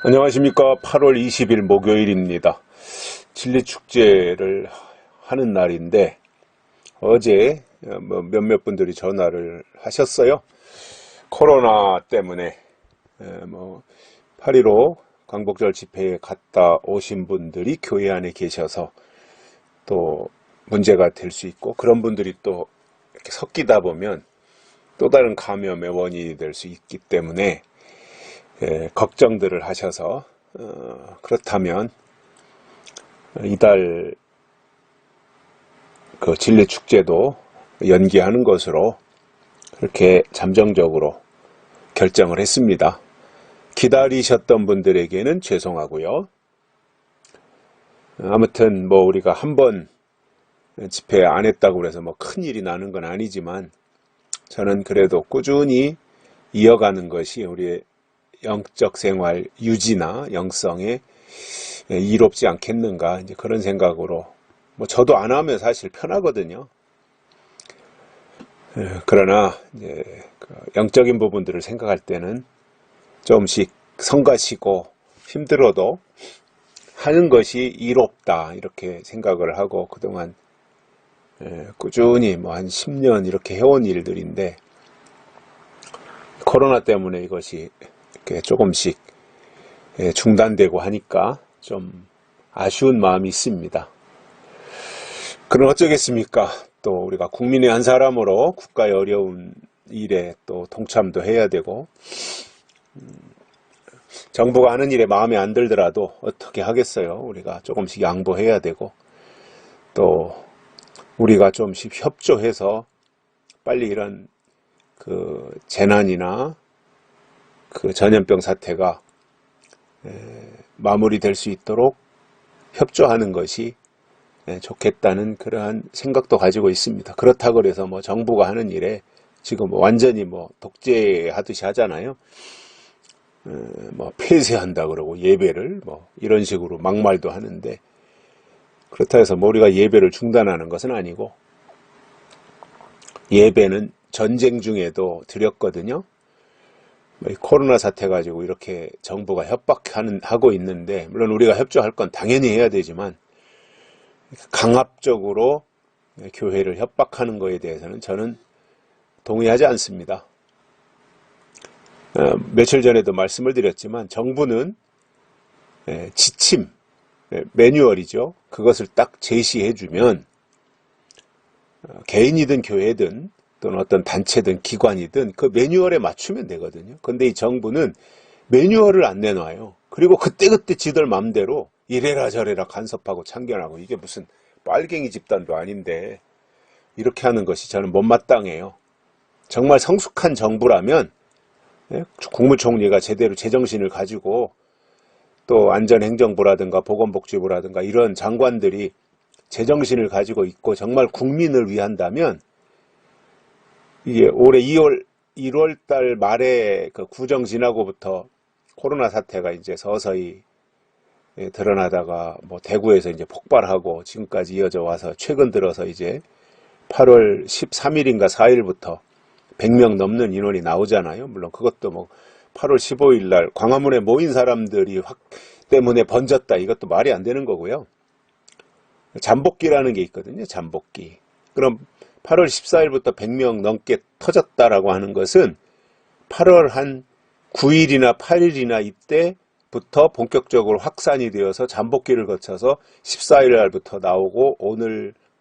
안녕하십니까. 8월 20일 목요일입니다. 진리축제를 하는 날인데 어제 몇몇 분들이 전화를 하셨어요. 코로나 때문에 8.15 광복절 집회에 갔다 오신 분들이 교회 안에 계셔서 또 문제가 될 수 있고, 그런 분들이 또 이렇게 섞이다 보면 또 다른 감염의 원인이 될 수 있기 때문에 걱정들을 하셔서 그렇다면 이달 그 진리축제도 연기하는 것으로 그렇게 잠정적으로 결정을 했습니다. 기다리셨던 분들에게는 죄송하고요. 아무튼 우리가 한번 집회 안 했다고 해서 큰일이 나는 건 아니지만, 저는 그래도 꾸준히 이어가는 것이 우리의 영적 생활 유지나 영성에 이롭지 않겠는가, 이제 그런 생각으로. 저도 안 하면 사실 편하거든요. 그러나 이제 영적인 부분들을 생각할 때는 조금씩 성가시고 힘들어도 하는 것이 이롭다, 이렇게 생각을 하고 그동안 꾸준히 한 10년 이렇게 해온 일들인데, 코로나 때문에 이것이 이렇게 조금씩 중단되고 하니까 좀 아쉬운 마음이 있습니다. 그럼 어쩌겠습니까? 또 우리가 국민의 한 사람으로 국가의 어려운 일에 또 동참도 해야 되고, 정부가 하는 일에 마음에 안 들더라도 어떻게 하겠어요? 우리가 조금씩 양보해야 되고, 또 우리가 좀씩 협조해서 빨리 이런 그 재난이나 그 전염병 사태가 마무리될 수 있도록 협조하는 것이 좋겠다는 그러한 생각도 가지고 있습니다. 그렇다고 해서 정부가 하는 일에 지금 완전히 독재하듯이 하잖아요. 폐쇄한다 그러고 예배를 이런 식으로 막말도 하는데, 그렇다 해서 우리가 예배를 중단하는 것은 아니고, 예배는 전쟁 중에도 드렸거든요. 코로나 사태 가지고 이렇게 정부가 협박하고 있는데, 물론 우리가 협조할 건 당연히 해야 되지만, 강압적으로 교회를 협박하는 것에 대해서는 저는 동의하지 않습니다. 며칠 전에도 말씀을 드렸지만, 정부는 지침, 매뉴얼이죠. 그것을 딱 제시해주면 개인이든 교회든 또는 어떤 단체든 기관이든 그 매뉴얼에 맞추면 되거든요. 근데 이 정부는 매뉴얼을 안 내놔요. 그리고 그때그때 지들 맘대로 이래라 저래라 간섭하고 참견하고, 이게 무슨 빨갱이 집단도 아닌데 이렇게 하는 것이 저는 못마땅해요. 정말 성숙한 정부라면 국무총리가 제대로 제정신을 가지고, 또 안전행정부라든가 보건복지부라든가 이런 장관들이 제정신을 가지고 있고 정말 국민을 위한다면, 이게 올해 1월 달 말에 그 구정 지나고부터 코로나 사태가 이제 서서히 드러나다가 대구에서 이제 폭발하고 지금까지 이어져 와서, 최근 들어서 이제 8월 13일인가 4일부터 100명 넘는 인원이 나오잖아요. 물론 그것도 8월 15일 날 광화문에 모인 사람들이 때문에 번졌다, 이것도 말이 안 되는 거고요. 잠복기라는 게 있거든요. 잠복기. 그럼 8월 14일부터 100명 넘게 터졌다라고 하는 것은 8월 한 9일이나 8일이나 이때부터 본격적으로 확산이 되어서 잠복기를 거쳐서 14일 날부터 나오고,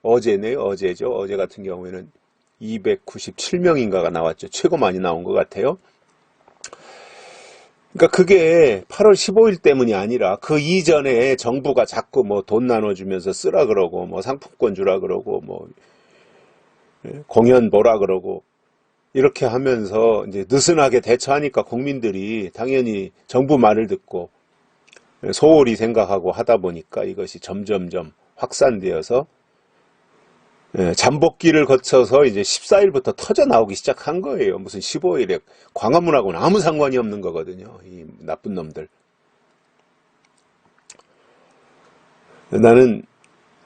어제죠. 어제 같은 경우에는 297명인가가 나왔죠. 최고 많이 나온 것 같아요. 그러니까 그게 8월 15일 때문이 아니라 그 이전에 정부가 자꾸 돈 나눠주면서 쓰라 그러고, 상품권 주라 그러고, 공연 보라 그러고, 이렇게 하면서 이제 느슨하게 대처하니까 국민들이 당연히 정부 말을 듣고 소홀히 생각하고 하다 보니까 이것이 점점점 확산되어서 잠복기를 거쳐서 이제 14일부터 터져 나오기 시작한 거예요. 무슨 15일에 광화문하고는 아무 상관이 없는 거거든요. 이 나쁜 놈들. 나는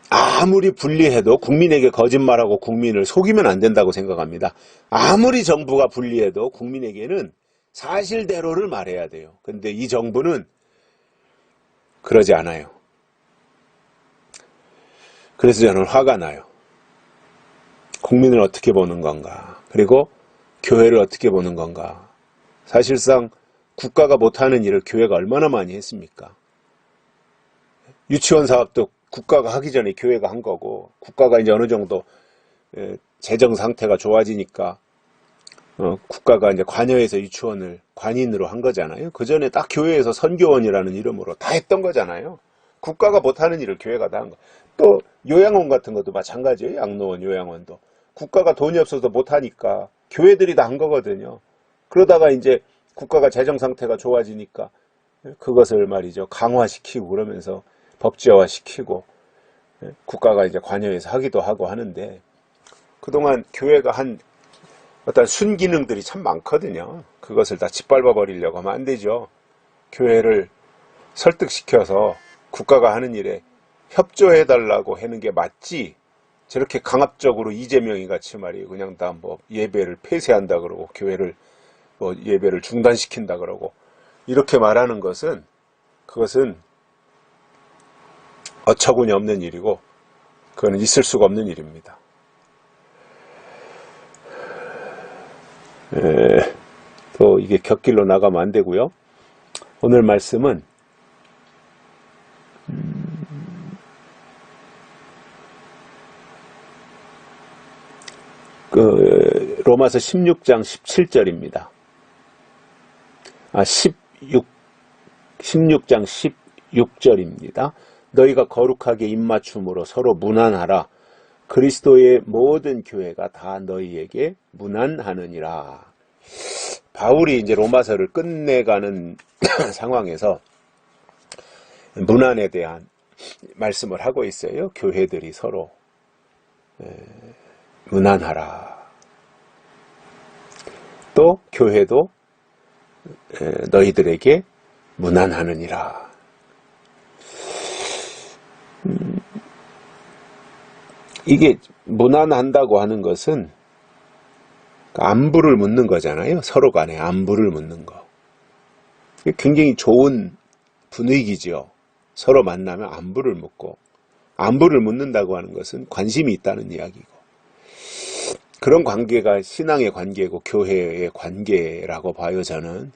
아무리 불리해도 국민에게 거짓말하고 국민을 속이면 안 된다고 생각합니다. 아무리 정부가 불리해도 국민에게는 사실대로를 말해야 돼요. 근데 이 정부는 그러지 않아요. 그래서 저는 화가 나요. 국민을 어떻게 보는 건가? 그리고 교회를 어떻게 보는 건가? 사실상 국가가 못하는 일을 교회가 얼마나 많이 했습니까? 유치원 사업도 국가가 하기 전에 교회가 한 거고, 국가가 이제 어느 정도 재정 상태가 좋아지니까 국가가 이제 관여해서 유치원을 관인으로 한 거잖아요. 그 전에 딱 교회에서 선교원이라는 이름으로 다 했던 거잖아요. 국가가 못하는 일을 교회가 다 한 거. 또 요양원 같은 것도 마찬가지예요. 양로원, 요양원도 국가가 돈이 없어서 못하니까 교회들이 다 한 거거든요. 그러다가 이제 국가가 재정 상태가 좋아지니까 그것을 말이죠, 강화시키고 그러면서 법제화시키고 국가가 이제 관여해서 하기도 하고 하는데, 그동안 교회가 한 어떤 순기능들이 참 많거든요. 그것을 다 짓밟아 버리려고 하면 안 되죠. 교회를 설득시켜서 국가가 하는 일에 협조해달라고 하는 게 맞지, 저렇게 강압적으로 이재명이 같이 말이에요, 그냥 다 뭐 예배를 폐쇄한다 그러고 교회를 뭐 예배를 중단시킨다 그러고 이렇게 말하는 것은, 그것은 어처구니 없는 일이고 그거는 있을 수가 없는 일입니다. 또 이게 곁길로 나가면 안 되고요. 오늘 말씀은 로마서 16장 17절입니다. 16장 16절입니다. 너희가 거룩하게 입맞춤으로 서로 문안하라. 그리스도의 모든 교회가 다 너희에게 문안하느니라. 바울이 이제 로마서를 끝내가는 상황에서 문안에 대한 말씀을 하고 있어요. 교회들이 서로 문안하라. 또 교회도 너희들에게 문안하느니라. 이게 문안한다고 하는 것은 안부를 묻는 거잖아요. 서로 간에 안부를 묻는 거. 굉장히 좋은 분위기죠. 서로 만나면 안부를 묻고, 안부를 묻는다고 하는 것은 관심이 있다는 이야기고, 그런 관계가 신앙의 관계고 교회의 관계라고 봐요. 저는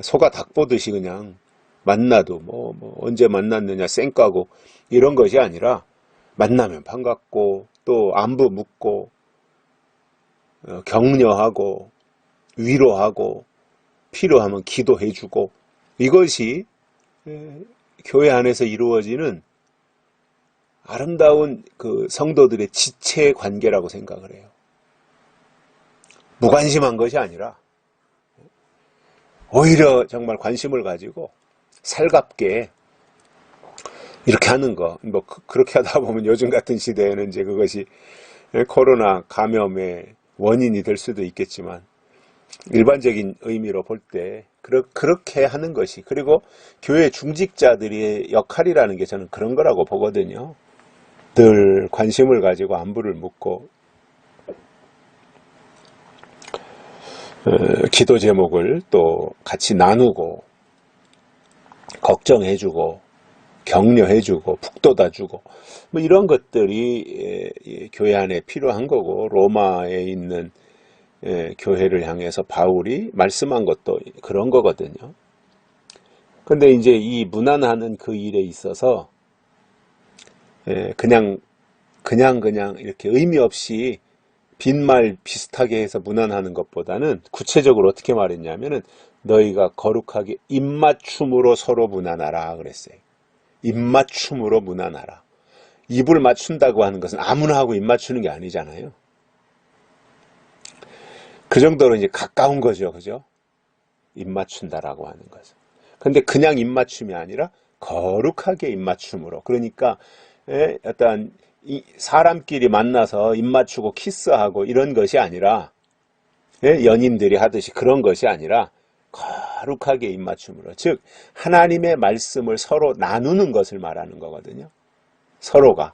소가 닭 보듯이 그냥 만나도 뭐 언제 만났느냐 쌩까고 이런 것이 아니라, 만나면 반갑고 또 안부 묻고 격려하고 위로하고 필요하면 기도해주고, 이것이 교회 안에서 이루어지는 아름다운 그 성도들의 지체 관계라고 생각을 해요. 무관심한 것이 아니라 오히려 정말 관심을 가지고 살갑게 이렇게 하는 거. 뭐 그렇게 하다 보면 요즘 같은 시대에는 이제 그것이 코로나 감염의 원인이 될 수도 있겠지만, 일반적인 의미로 볼 때 그렇게 하는 것이, 그리고 교회 중직자들의 역할이라는 게 저는 그런 거라고 보거든요. 늘 관심을 가지고 안부를 묻고 기도 제목을 또 같이 나누고 걱정해주고 격려해주고 북돋아주고 뭐 이런 것들이 교회 안에 필요한 거고, 로마에 있는 교회를 향해서 바울이 말씀한 것도 그런 거거든요. 근데 이제 이 문안하는 그 일에 있어서 그냥 이렇게 의미 없이 빈말 비슷하게 해서 문안하는 것보다는 구체적으로 어떻게 말했냐면은, 너희가 거룩하게 입맞춤으로 서로 문안하라 그랬어요. 입맞춤으로 문안하라. 입을 맞춘다고 하는 것은 아무나 하고 입 맞추는 게 아니잖아요. 그 정도로 이제 가까운 거죠. 그죠? 입 맞춘다라고 하는 것은. 근데 그냥 입 맞춤이 아니라 거룩하게 입 맞춤으로. 그러니까 어떤 사람끼리 만나서 입 맞추고 키스하고 이런 것이 아니라, 연인들이 하듯이 그런 것이 아니라 거룩하게 입 맞춤으로. 즉 하나님의 말씀을 서로 나누는 것을 말하는 거거든요. 서로가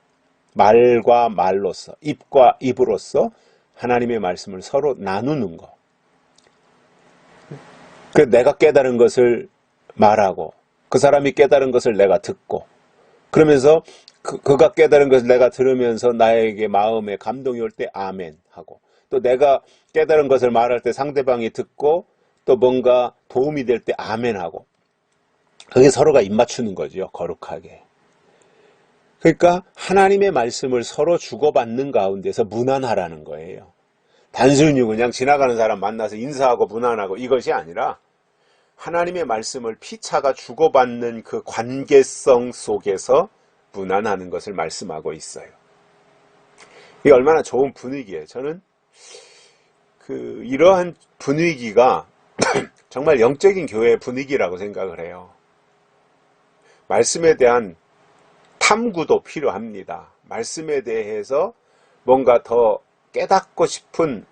말과 말로서, 입과 입으로서 하나님의 말씀을 서로 나누는 거. 그 내가 깨달은 것을 말하고 그 사람이 깨달은 것을 내가 듣고, 그러면서 그가 깨달은 것을 내가 들으면서 나에게 마음에 감동이 올 때 아멘 하고, 또 내가 깨달은 것을 말할 때 상대방이 듣고 또 뭔가 도움이 될 때 아멘 하고, 그게 서로가 입맞추는 거죠. 거룩하게. 그러니까 하나님의 말씀을 서로 주고받는 가운데서 무난하라는 거예요. 단순히 그냥 지나가는 사람 만나서 인사하고 무난하고 이것이 아니라 하나님의 말씀을 피차가 주고받는 그 관계성 속에서 무난하는 것을 말씀하고 있어요. 이게 얼마나 좋은 분위기예요. 저는 이러한 분위기가 정말 영적인 교회의 분위기라고 생각을 해요. 말씀에 대한 탐구도 필요합니다. 말씀에 대해서 뭔가 더 깨닫고 싶은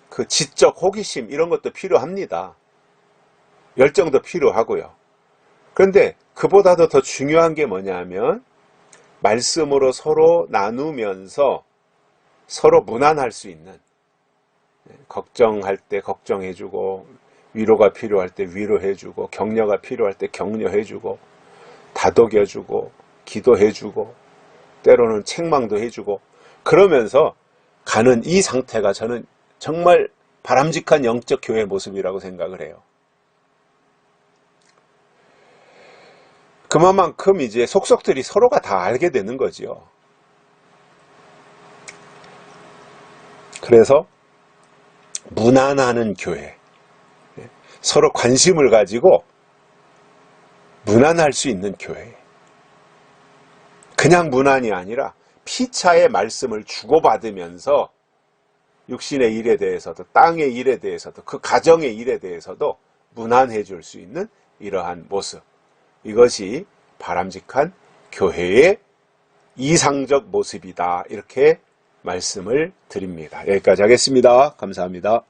그 지적 호기심 이런 것도 필요합니다. 열정도 필요하고요. 그런데 그보다도 더 중요한 게 뭐냐면 말씀으로 서로 나누면서 서로 무난할 수 있는, 걱정할 때 걱정해주고, 위로가 필요할 때 위로해주고, 격려가 필요할 때 격려해주고, 다독여주고, 기도해주고, 때로는 책망도 해주고, 그러면서 가는 이 상태가 저는 정말 바람직한 영적 교회의 모습이라고 생각을 해요. 그만큼 이제 속속들이 서로가 다 알게 되는 거죠. 그래서 무난하는 교회, 서로 관심을 가지고 무난할 수 있는 교회. 그냥 무난이 아니라 피차의 말씀을 주고받으면서 육신의 일에 대해서도, 땅의 일에 대해서도, 그 가정의 일에 대해서도 무난해 줄 수 있는 이러한 모습. 이것이 바람직한 교회의 이상적 모습이다. 이렇게 말씀을 드립니다. 여기까지 하겠습니다. 감사합니다.